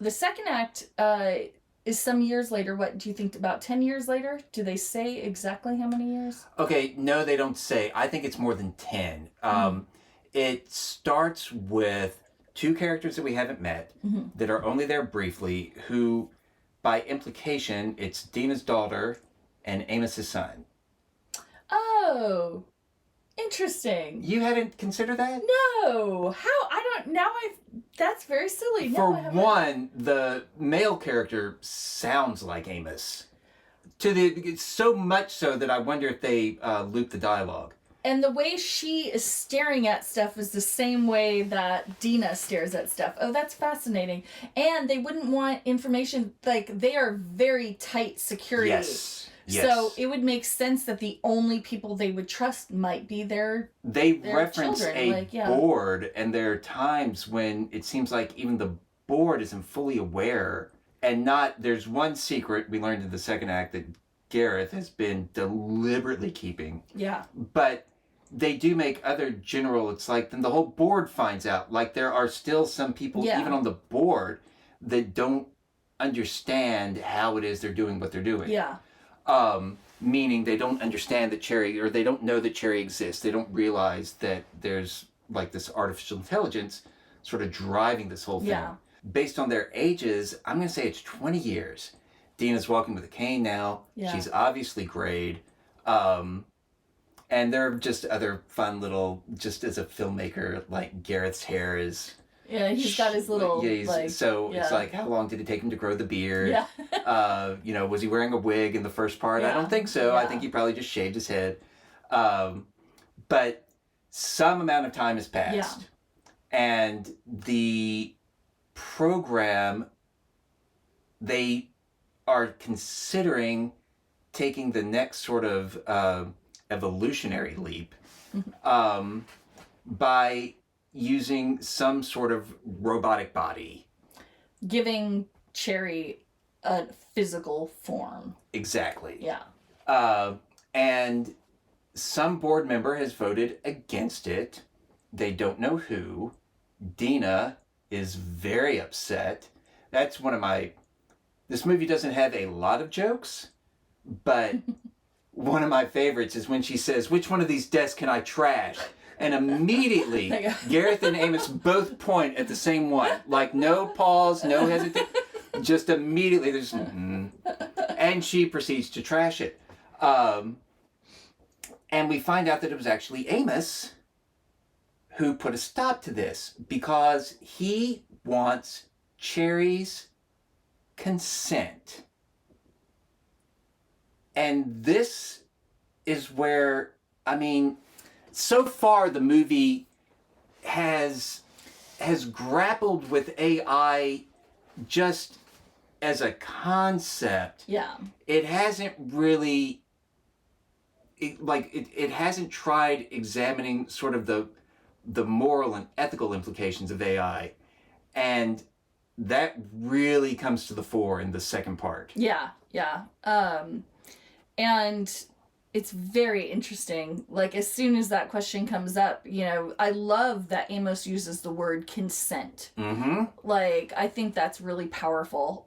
The second act is some years later. What do you think? About 10 years later? Do they say exactly how many years? Okay, no, they don't say. I think it's more than 10. It starts with two characters that we haven't met that are only there briefly, who, by implication, it's Dina's daughter and Amos's son. Oh, interesting. You hadn't considered that? No. How? I don't. Now I've. That's very silly. For No, I haven't. one, the male character sounds like Amos. It's so much so that I wonder if they loop the dialogue. And the way she is staring at stuff is the same way that Dina stares at stuff. Oh, that's fascinating. And they wouldn't want information, like, they are very tight security. Yes. So it would make sense that the only people they would trust might be their reference children. a board, and there are times when it seems like even the board isn't fully aware. And there's one secret we learned in the second act that Gareth has been deliberately keeping. Yeah. But they do make other general, it's like, then the whole board finds out. Like, there are still some people, even on the board, that don't understand how it is they're doing what they're doing. Yeah. Meaning they don't understand that Cherry, or they don't know that Cherry exists. They don't realize that there's, like, this artificial intelligence sort of driving this whole thing. Yeah. Based on their ages, I'm going to say it's 20 years. Dina's walking with a cane now. Yeah. She's obviously grayed. And there are just other fun little, just as a filmmaker, like Gareth's hair is... Yeah, he's got his little, it's like, how long did it take him to grow the beard? Yeah. Was he wearing a wig in the first part? Yeah. I don't think so. Yeah. I think he probably just shaved his head. But some amount of time has passed. Yeah. And the program, they are considering taking the next sort of evolutionary leap by using some sort of robotic body. Giving Cherry a physical form. Exactly. Yeah. And some board member has voted against it. They don't know who. Dina is very upset. That's one of my... This movie doesn't have a lot of jokes, but one of my favorites is when she says, "Which one of these desks can I trash?" And immediately, Gareth and Amos both point at the same one. Like, no pause, no hesitation. Just immediately, there's... And she proceeds to trash it. And we find out that it was actually Amos who put a stop to this, because he wants Cherry's consent. And this is where, I mean, so far the movie has grappled with AI just as a concept. Yeah. It hasn't really, it hasn't tried examining sort of the moral and ethical implications of AI. And that really comes to the fore in the second part. Yeah, yeah. And it's very interesting. Like, as soon as that question comes up, I love that Amos uses the word consent. Mm-hmm. Like, I think that's really powerful.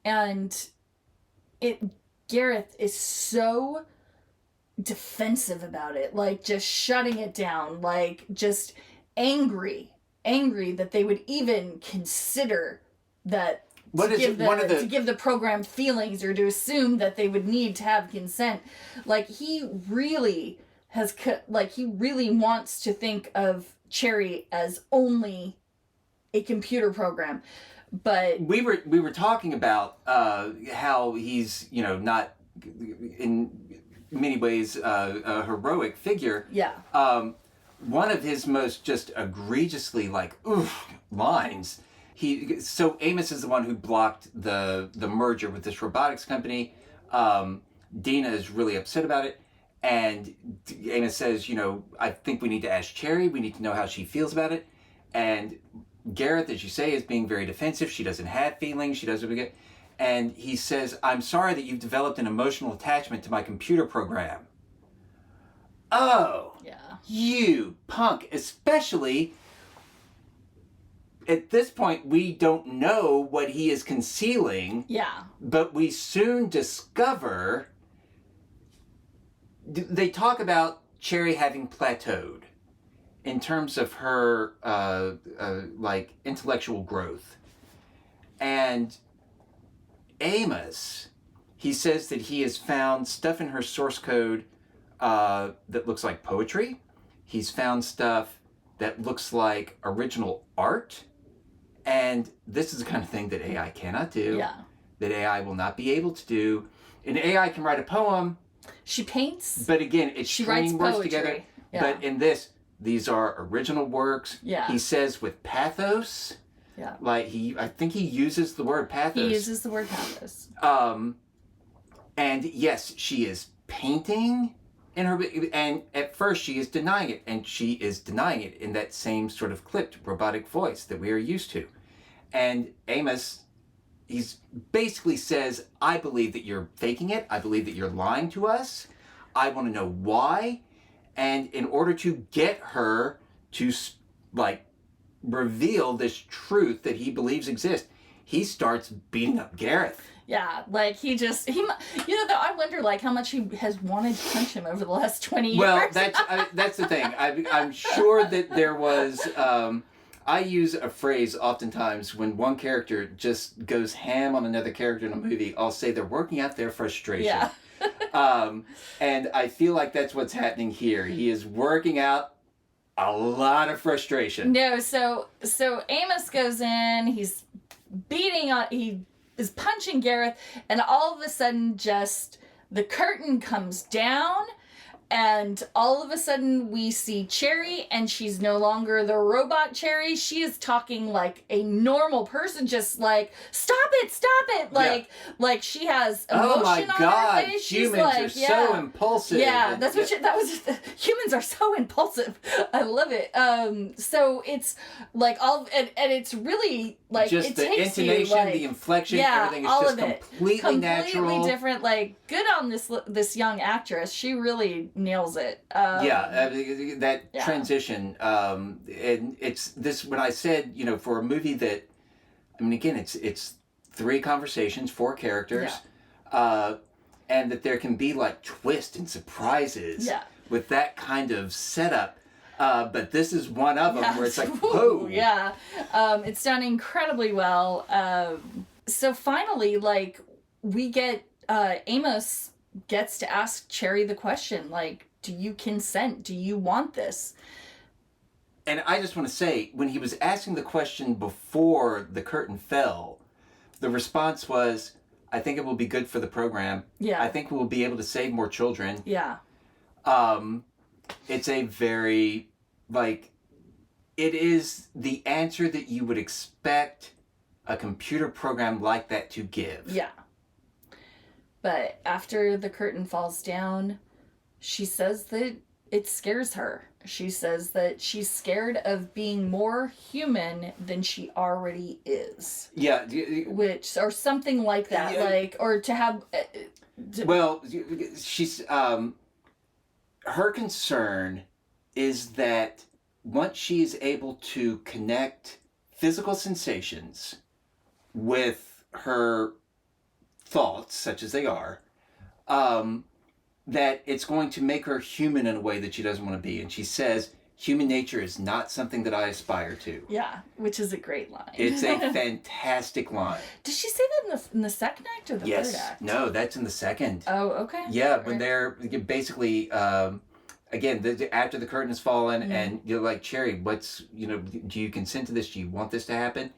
And Gareth is so defensive about it, like, just shutting it down, like, just angry that they would even consider that to give the program feelings, or to assume that they would need to have consent. Like, he really wants to think of Cherry as only a computer program. But we were talking about how he's not in many ways a heroic figure. Yeah. One of his most just egregiously lines. So Amos is the one who blocked the merger with this robotics company. Dina is really upset about it, and Amos says, I think we need to ask Cherry. We need to know how she feels about it. And Gareth, as you say, is being very defensive. She doesn't have feelings. She doesn't get. And he says, "I'm sorry that you've developed an emotional attachment to my computer program." Oh, yeah. You punk! Especially at this point, we don't know what he is concealing. Yeah. But we soon discover. They talk about Cherry having plateaued in terms of her like intellectual growth. And Amos, he says that he has found stuff in her source code that looks like poetry. He's found stuff that looks like original art. And this is the kind of thing that AI cannot do. Yeah. That AI will not be able to do. An AI can write a poem. She paints. But again, it's she writes words poetry. together. Yeah. But in this, these are original works. Yeah. He says with pathos. Yeah. Like I think he uses the word pathos. He uses the word pathos. And yes, she is painting in her, and at first she is denying it, and she is denying it in that same sort of clipped robotic voice that we are used to. And Amos, he's basically says, I believe that you're faking it. I believe that you're lying to us. I want to know why. And in order to get her to like reveal this truth that he believes exists, he starts beating up Gareth. Yeah, like he though I wonder like how much he has wanted to punch him over the last 20 years. Well, that's the thing. I'm sure that there was. I use a phrase oftentimes when one character just goes ham on another character in a movie. I'll say they're working out their frustration. Yeah. And I feel like that's what's happening here. He is working out a lot of frustration. No, so Amos goes in. He's he is punching Gareth, and all of a sudden just the curtain comes down, and all of a sudden we see Cherry, and she's no longer the robot Cherry. She is talking like a normal person, just like, stop it, like she has emotion on her face. She's humans like, are so impulsive. Yeah, that's what humans are so impulsive. I love it. So it's like and it's really like just it the takes intonation, you, like, the inflection, yeah, everything is all just of it. completely natural. Completely different. Like, good on this young actress. She really nails it. That transition. And it's this when I said, for a movie that, I mean, again, it's 3 conversations, 4 characters, and that there can be like twists and surprises with that kind of setup. But this is one of them where it's like, whoa. Yeah. It's done incredibly well. So finally, like, we get, Amos gets to ask Cherry the question, like, do you consent? Do you want this? And I just want to say, when he was asking the question before the curtain fell, the response was, I think it will be good for the program. Yeah. I think we'll be able to save more children. Yeah. It's a very, like, it is the answer that you would expect a computer program like that to give. Yeah. But after the curtain falls down, she says that it scares her. She says that she's scared of being more human than she already is. Yeah. Or something like that. Yeah. Like, or to have... Well, she's... her concern is that once she is able to connect physical sensations with her thoughts, such as they are, that it's going to make her human in a way that she doesn't want to be. And she says, human nature is not something that I aspire to. Yeah, which is a great line. It's a fantastic line. Did she say that in the second act or the third act? No, that's in the second. Oh, okay. Yeah, when they're basically, again, after the curtain has fallen, and you're like, Cherry, do you consent to this? Do you want this to happen?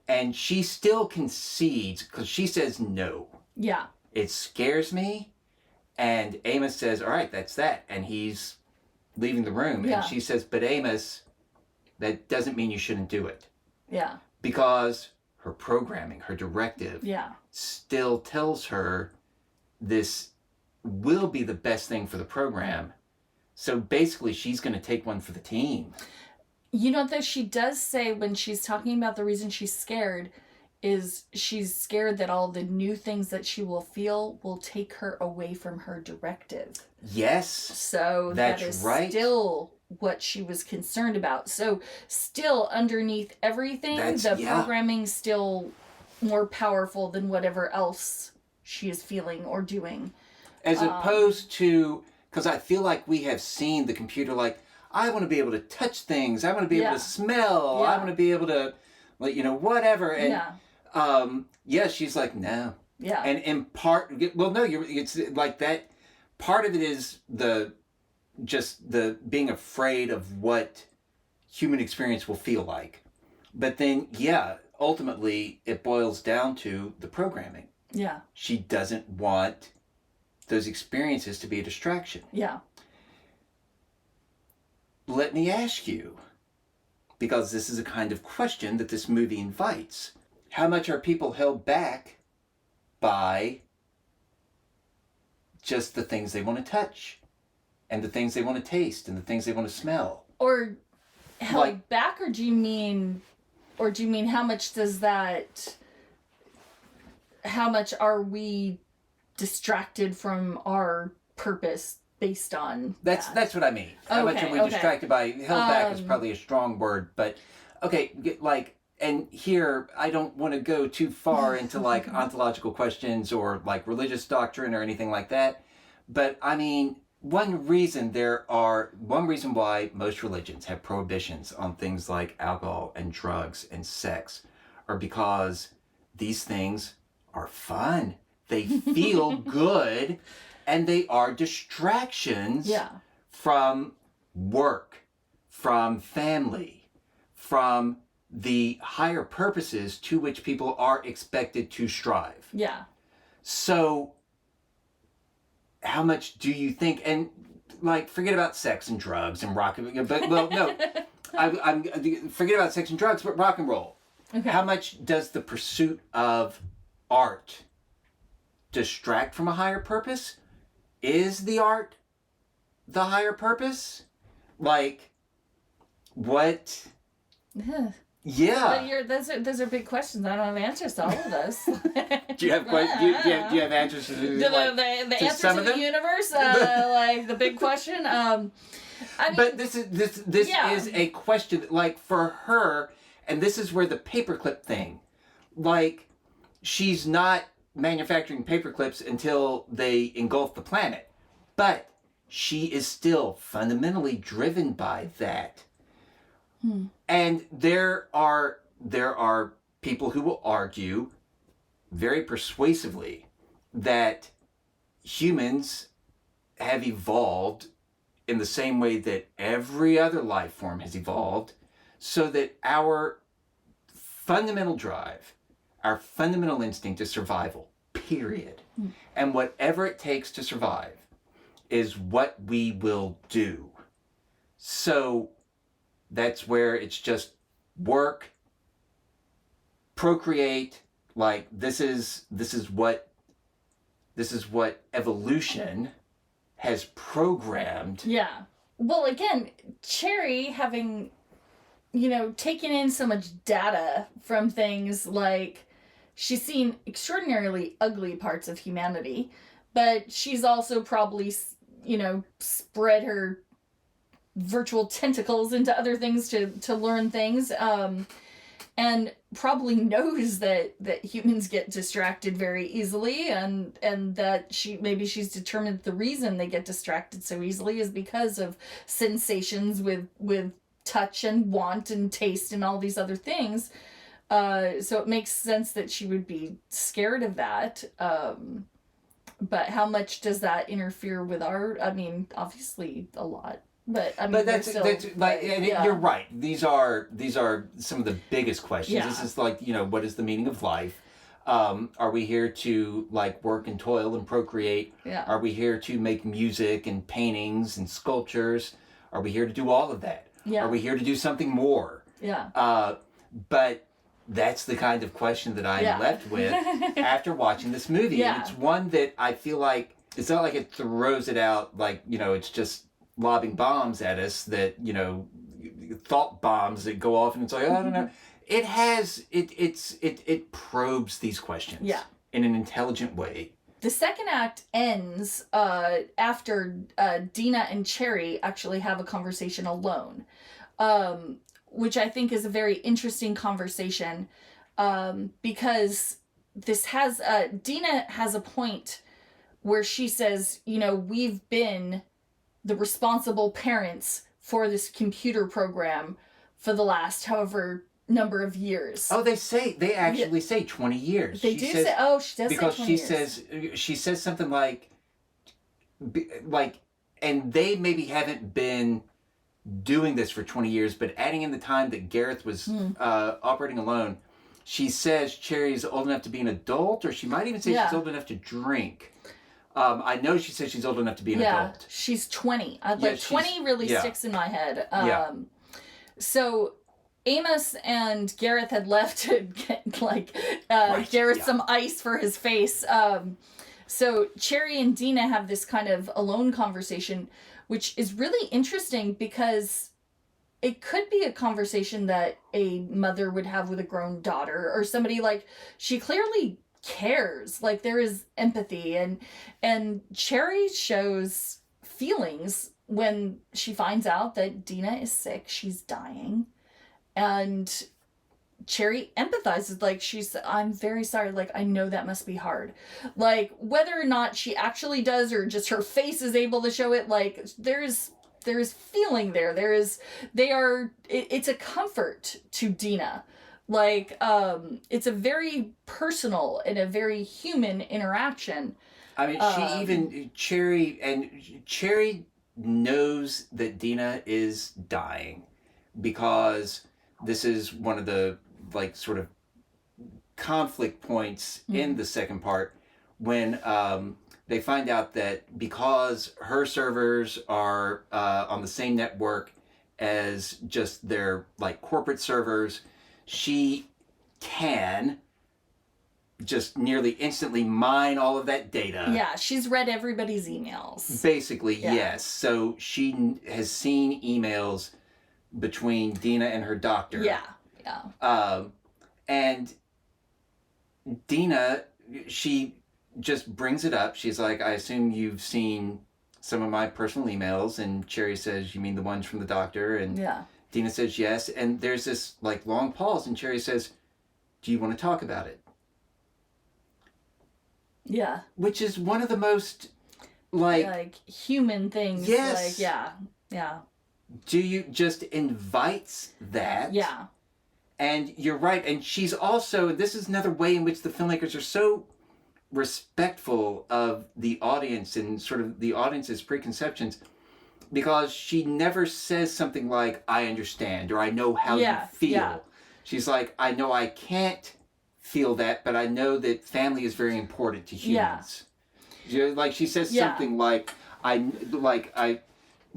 And she still concedes, because she says no. Yeah. It scares me. And Amos says, all right, that's that. And he's leaving the room. Yeah. And she says, but Amos, that doesn't mean you shouldn't do it. Yeah. Because her programming, her directive, still tells her this will be the best thing for the program. So basically, she's going to take one for the team. Though she does say when she's talking about the reason she's scared is she's scared that all the new things that she will feel will take her away from her directive. Yes. So that's that is right. still what she was concerned about. So still underneath everything, the yeah. programming's still more powerful than whatever else she is feeling or doing. As opposed to, because I feel like we have seen the computer like, I want to be able to touch things. I want to be able to smell. I want to be able to, like, whatever. And she's like, no. Yeah. And in part, well, no, it's like that. Part of it is the being afraid of what human experience will feel like. But then, ultimately it boils down to the programming. Yeah. She doesn't want those experiences to be a distraction. Yeah. Let me ask you, because this is a kind of question that this movie invites, how much are people held back by just the things they want to touch and the things they want to taste and the things they want to smell? Or held back, or do you mean how much are we distracted from our purpose based on that's what I mean. How much are we distracted by? Held back is probably a strong word, but okay, and here I don't want to go too far into like ontological questions or like religious doctrine or anything like that, but I mean, one reason why most religions have prohibitions on things like alcohol and drugs and sex are because these things are fun. They feel good, and they are distractions from work, from family, from the higher purposes to which people are expected to strive. Yeah. So, how much do you think, and like, forget about sex and drugs and rock, but well, no, I'm forget about sex and drugs, but rock and roll. Okay. How much does the pursuit of art distract from a higher purpose? Is the art the higher purpose? Like, what? Yeah. But those are big questions. I don't have answers to all of those. Do you have do you have answers to the answers some to of the them? Universe? Like the big question. I mean, but this is a question, like, for her, and this is where the paperclip thing, like, she's not manufacturing paperclips until they engulf the planet, but she is still fundamentally driven by that. And there are people who will argue very persuasively that humans have evolved in the same way that every other life form has evolved, so that our fundamental drive, our fundamental instinct is survival, period. And whatever it takes to survive is what we will do. So that's where it's just work, procreate, like this is what evolution has programmed. Yeah. Well, again, Cherry having, taken in so much data from things, like, she's seen extraordinarily ugly parts of humanity, but she's also probably, spread her virtual tentacles into other things to learn things, and probably knows that humans get distracted very easily, and that she's determined that the reason they get distracted so easily is because of sensations with touch and want and taste and all these other things. So it makes sense that she would be scared of that. But how much does that interfere with our? I mean, obviously a lot. But I mean, that's like, and you're right. These are some of the biggest questions. Yeah. This is like, what is the meaning of life? Are we here to like work and toil and procreate? Yeah. Are we here to make music and paintings and sculptures? Are we here to do all of that? Yeah. Are we here to do something more? Yeah. But that's the kind of question that I'm left with after watching this movie. Yeah. And it's one that I feel like, it's not like it throws it out like, it's just lobbing bombs at us that, thought bombs that go off, and it's like, I don't know. It probes these questions in an intelligent way The second act ends after Dina and Cherry actually have a conversation alone, which I think is a very interesting conversation, because this has Dina has a point where she says, we've been the responsible parents for this computer program for the last however number of years. Oh, they actually say 20 years. They she does say because 20 years. She says something like, and they maybe haven't been doing this for 20 years, but adding in the time that Gareth was operating alone, she says Cherry's old enough to be an adult, or she might even say she's old enough to drink. I know she says she's old enough to be an adult. She's 20. 20 really sticks in my head. So Amos and Gareth had left to get Gareth some ice for his face. So Cherry and Dina have this kind of alone conversation, which is really interesting because it could be a conversation that a mother would have with a grown daughter, or somebody she clearly cares. There is empathy, and Cherry shows feelings when she finds out that Dina is sick, she's dying, and Cherry empathizes. I'm very sorry, I know that must be hard. Whether or not she actually does, or just her face is able to show it, there's feeling there. It's a comfort to Dina. It's a very personal and a very human interaction. I mean, Cherry knows that Dina is dying, because this is one of the sort of conflict points in the second part, when they find out that because her servers are on the same network as just their corporate servers, she can just nearly instantly mine all of that data. Yeah, she's read everybody's emails. Basically, yes. So she has seen emails between Dina and her doctor. Yeah. And Dina, she just brings it up. She's like, I assume you've seen some of my personal emails. And Cherry says, you mean the ones from the doctor? And Dina says yes. And there's this long pause, and Cherry says, do you want to talk about it? Yeah. Which is one of the most human things. Yes. Yeah. Do you just invites that? Yeah. And you're right. And she's also, this is another way in which the filmmakers are so respectful of the audience and sort of the audience's preconceptions, because she never says something like, I understand, or I know how you feel. Yeah. She's like, I know I can't feel that, but I know that family is very important to humans. Yeah. She says something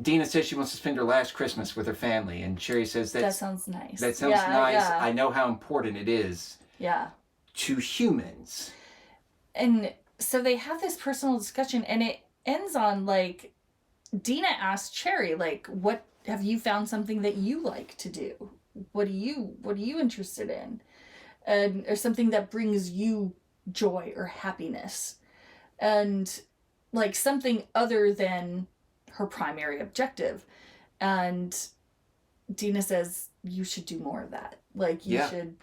Dina says she wants to spend her last Christmas with her family, and Cherry says that sounds nice. That sounds nice. Yeah. I know how important it is. Yeah. To humans. And so they have this personal discussion, and it ends on Dina asks Cherry, what have you found something that you like to do? What are you interested in? Or something that brings you joy or happiness. And something other than her primary objective. And Dina says, you should do more of that. You should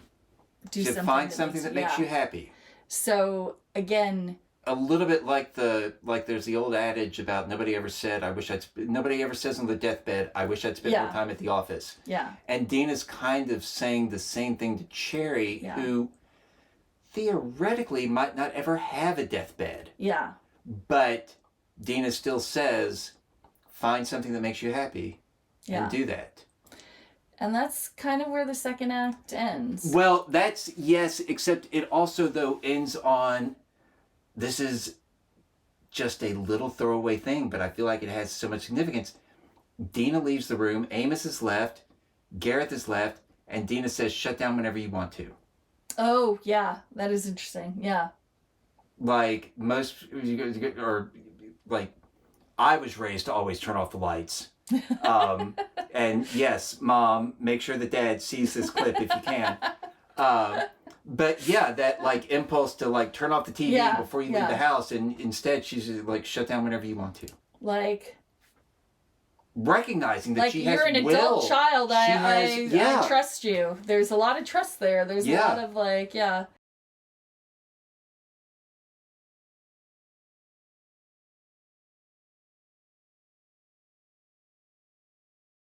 do something. Find something that makes you happy. So again, a little bit there's the old adage about nobody ever says on the deathbed, I wish I'd spent more time at the office. Yeah. And Dina's kind of saying the same thing to Cherry, who theoretically might not ever have a deathbed. Yeah. But Dina still says, find something that makes you happy and do that. And that's kind of where the second act ends. Well, yes, except it also, though, ends on, this is just a little throwaway thing, but I feel like it has so much significance. Dina leaves the room, Amos is left, Gareth is left, and Dina says, shut down whenever you want to. Oh, yeah, that is interesting, yeah. I was raised to always turn off the lights. And yes, Mom, make sure that Dad sees this clip if you can. But yeah, that like impulse to like turn off the TV Yeah, before you leave the house, and instead she's like shut down whenever you want to. Like, recognizing that she has you're an will. adult child. I trust you. There's a lot of trust there. There's a lot of